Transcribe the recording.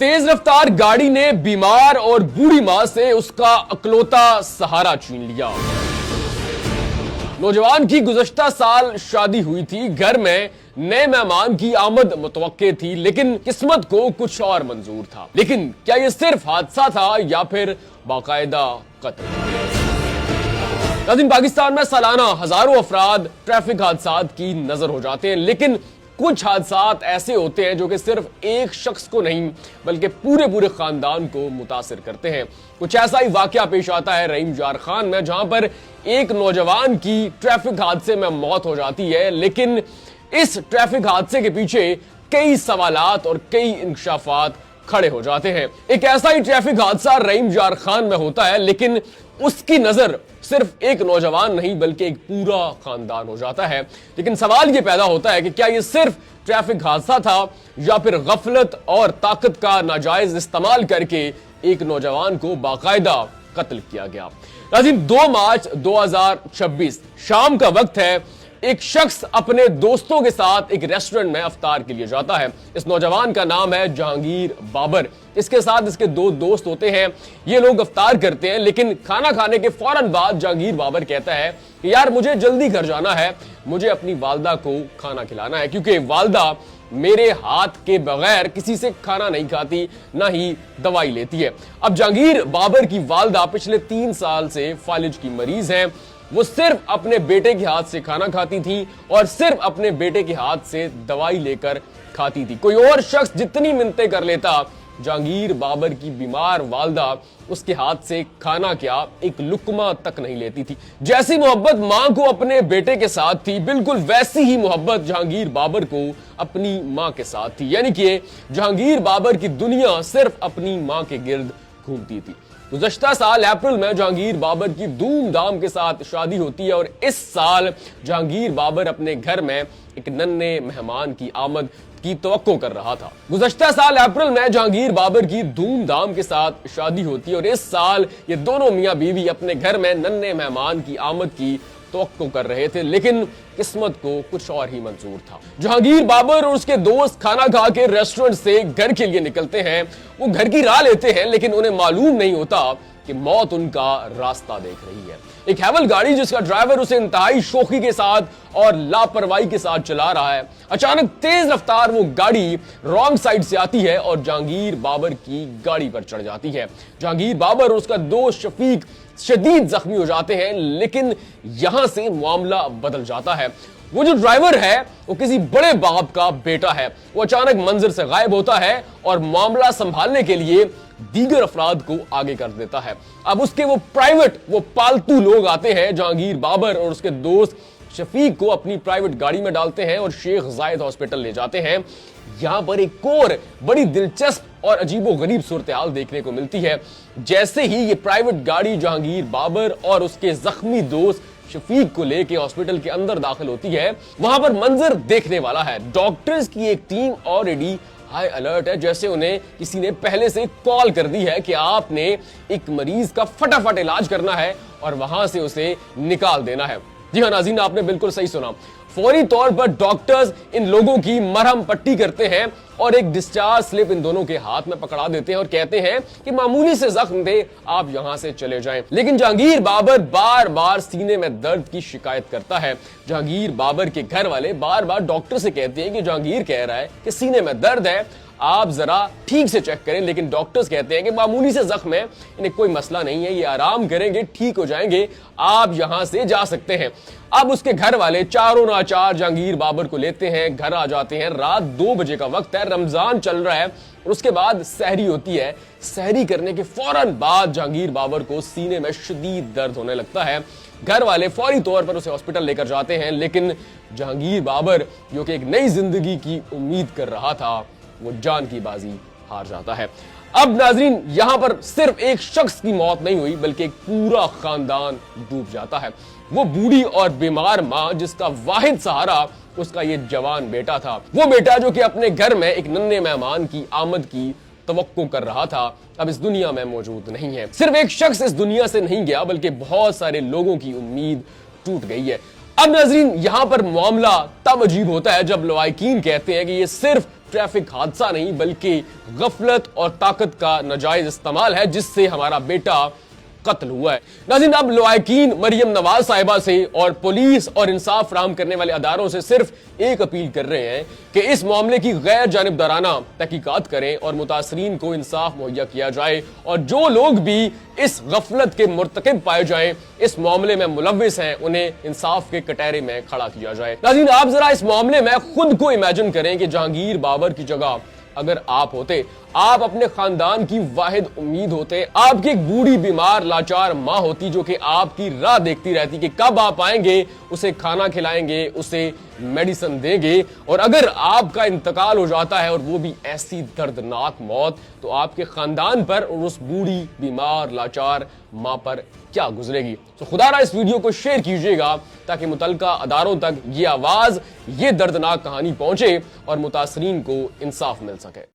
तेज रफ्तार गाड़ी ने बीमार और बूढ़ी मां से उसका अकलौता सहारा छीन लिया। नौजवान की गुज़श्ता साल शादी हुई थी। घर में नए मेहमान की आमद मुतवक्के थी, लेकिन किस्मत को कुछ और मंजूर था। लेकिन क्या यह सिर्फ हादसा था या फिर बाकायदा कत्ल? पाकिस्तान में सालाना हजारों अफराद ट्रैफिक हादसात की नजर हो जाते हैं, लेकिन कुछ हादसात ऐसे होते हैं जो कि सिर्फ एक शख्स को नहीं बल्कि पूरे खानदान को मुतासिर करते हैं। कुछ ऐसा ही वाकया पेश आता है रहीम जार खान में, जहां पर एक नौजवान की ट्रैफिक हादसे में मौत हो जाती है, लेकिन इस ट्रैफिक हादसे के पीछे कई सवालात और कई इंकशाफात खड़े हो जाते हैं। एक ऐसा ही ट्रैफिक हादसा रहीम जार खान में होता है, लेकिन उसकी नजर सिर्फ एक नौजवान नहीं बल्कि एक पूरा खानदान हो जाता है। लेकिन सवाल यह पैदा होता है कि क्या यह सिर्फ ट्रैफिक हादसा था या फिर गफलत और ताकत का नाजायज इस्तेमाल करके एक नौजवान को बाकायदा कत्ल किया गया। नाज़रीन, 2 मार्च 2026 शाम का वक्त है। एक शख्स अपने दोस्तों के साथ एक रेस्टोरेंट में अफ्तार के लिए जाता है। इस नौजवान का नाम है जहांगीर बाबर। इसके साथ इसके 2 दोस्त होते हैं। ये लोग अफ्तार करते हैं, लेकिन खाना खाने के फौरन बाद जहांगीर बाबर कहता है कि यार मुझे जल्दी घर जाना है, मुझे अपनी वालदा को खाना खिलाना है, क्योंकि वालदा मेरे हाथ के बगैर किसी से खाना नहीं खाती, ना ही दवाई लेती है। अब जहांगीर बाबर की वालदा पिछले 3 साल से फालिज की मरीज हैं। वो सिर्फ अपने बेटे के हाथ से खाना खाती थी और सिर्फ अपने बेटे के हाथ से दवाई लेकर खाती थी। कोई और शख्स जितनी मिन्नतें कर लेता, जहांगीर बाबर की बीमार वालदा उसके हाथ से खाना क्या एक लुकमा तक नहीं लेती थी। जैसी मोहब्बत मां को अपने बेटे के साथ थी, बिल्कुल वैसी ही मोहब्बत जहांगीर बाबर को अपनी मां के साथ थी। यानी कि जहांगीर बाबर की दुनिया सिर्फ अपनी मां के गिर्द घूमती थी। गुज़श्ता साल अप्रैल में जहांगीर बाबर की धूमधाम के साथ शादी होती है और इस साल जहांगीर बाबर अपने घर में एक नन्हे मेहमान की आमद की तवक्को कर रहा था। गुज़श्ता साल अप्रैल में जहांगीर बाबर की धूमधाम के साथ शादी होती है और इस साल ये दोनों मियां बीवी अपने घर में नन्हे मेहमान की आमद की तवक्को कर रहे थे, लेकिन किस्मत को कुछ और ही मंजूर था। जहांगीर बाबर और उसके दोस्त खाना खा के रेस्टोरेंट से घर के लिए निकलते हैं। वो घर की राह लेते हैं, लेकिन उन्हें मालूम नहीं होता कि मौत उनका रास्ता देख रही है। एक हैवल गाड़ी जिसका ड्राइवर उसे इंतहाई शौकी के साथ और लापरवाही के साथ चला रहा है, अचानक तेज रफ्तार वो गाड़ी रॉन्ग साइड से आती है और जहांगीर बाबर की गाड़ी पर चढ़ जाती है। जहांगीर बाबर और उसका दोस्त शफीक शदीद जख्मी हो जाते हैं, लेकिन यहां से मामला बदल जाता है। वो जो ड्राइवर है वो किसी बड़े बाप का बेटा है। वो अचानक मंजर से गायब होता है और मामला संभालने के लिए दीगर अफराद को आगे कर देता है। अब उसके वो पालतू लोग आते हैं, जहांगीर बाबर और उसके दोस्त शफीक को अपनी प्राइवेट गाड़ी में डालते हैं और शेख जायद हॉस्पिटल ले जाते हैं। यहां पर एक और बड़ी दिलचस्प और अजीबोगरीब सूरत-ए-हाल देखने को मिलती है। जैसे ही ये प्राइवेट गाड़ी जहांगीर बाबर और उसके जख्मी दोस्त शफीक को लेके हॉस्पिटल के अंदर दाखिल होती है, वहां पर मंजर देखने वाला है। डॉक्टर्स की एक टीम ऑलरेडी हाई अलर्ट है, जैसे उन्हें किसी ने पहले से कॉल कर दी है कि आपने एक मरीज का फटाफट इलाज करना है और वहां से उसे निकाल देना है। जी हाँ नाज़रीन, आपने बिल्कुल सही सुना। फौरी तौर पर डॉक्टर्स इन लोगों की मरहम पट्टी करते हैं और एक डिस्चार्ज स्लिप इन दोनों के हाथ में पकड़ा देते हैं और कहते हैं कि मामूली से जख्म थे, आप यहां से चले जाएं। लेकिन जहांगीर बाबर बार बार सीने में दर्द की शिकायत करता है। जहांगीर बाबर के घर वाले बार बार डॉक्टर से कहते हैं कि जहांगीर कह रहा है कि सीने में दर्द है, आप जरा ठीक से चेक करें, लेकिन डॉक्टर्स कहते हैं कि मामूली से जख्म है, इन्हें कोई मसला नहीं है, ये आराम करेंगे, ठीक हो जाएंगे, आप यहां से जा सकते हैं। अब उसके घर वाले चारों नाचार जहांगीर बाबर को लेते हैं, घर आ जाते हैं। रात 2 बजे का वक्त है, रमजान चल रहा है और उसके बाद सहरी होती है। सहरी करने के फौरन बाद जहांगीर बाबर को सीने में शदीद दर्द होने लगता है। घर वाले फौरी तौर पर उसे हॉस्पिटल लेकर जाते हैं, लेकिन जहांगीर बाबर जो कि एक नई जिंदगी की उम्मीद कर रहा था, वो जान की बाजी हार जाता है। अब नाजरीन, यहां पर सिर्फ एक शख्स की मौत नहीं हुई बल्कि एक पूरा खानदान डूब जाता है। वो बूढ़ी और बीमार मां जिसका वाहिद सहारा उसका ये जवान बेटा था, वो बेटा जो कि अपने घर में एक नन्हे मेहमान की आमद की तवक्को कर रहा था, अब इस दुनिया में मौजूद नहीं है। सिर्फ एक शख्स इस दुनिया से नहीं गया बल्कि बहुत सारे लोगों की उम्मीद टूट गई है। अब नाजरीन, यहां पर मामला तब अजीब होता है जब लवाइकीन कहते हैं कि ये सिर्फ ट्रैफिक हादसा नहीं बल्कि गफलत और ताकत का नाजायज इस्तेमाल है जिससे हमारा बेटा कत्ल हुआ है। नाज़रीन, अब लवाकिन मरियम नवाज साहिबा से और पुलिस और इंसाफ फराहम करने वाले अदारों से सिर्फ एक अपील कर रहे हैं कि इस मामले की गैर जानिबदाराना तहकीकात करें और मुतासरीन को इंसाफ मुहैया किया जाए और जो लोग भी इस गफलत के मुर्तकिब पाए जाएं, इस मामले में मुलव्विस हैं, उन्हें इंसाफ के कटहरे में खड़ा किया जाए। नाज़रीन, आप जरा इस मामले में खुद को इमेजिन करें कि जहांगीर बाबर की जगह अगर आप होते, आप अपने खानदान की वाहिद उम्मीद होते, आपकी एक बूढ़ी बीमार लाचार माँ होती जो कि आपकी राह देखती रहती कि कब आप आएंगे, उसे खाना खिलाएंगे, उसे मेडिसिन देंगे, और अगर आपका इंतकाल हो जाता है और वो भी ऐसी दर्दनाक मौत, तो आपके खानदान पर और उस बूढ़ी बीमार लाचार माँ पर क्या गुजरेगी। तो खुदारा इस वीडियो को शेयर कीजिएगा ताकि मुतल्लिका अदारों तक ये आवाज, ये दर्दनाक कहानी पहुंचे और मुतासरीन को इंसाफ मिल सके।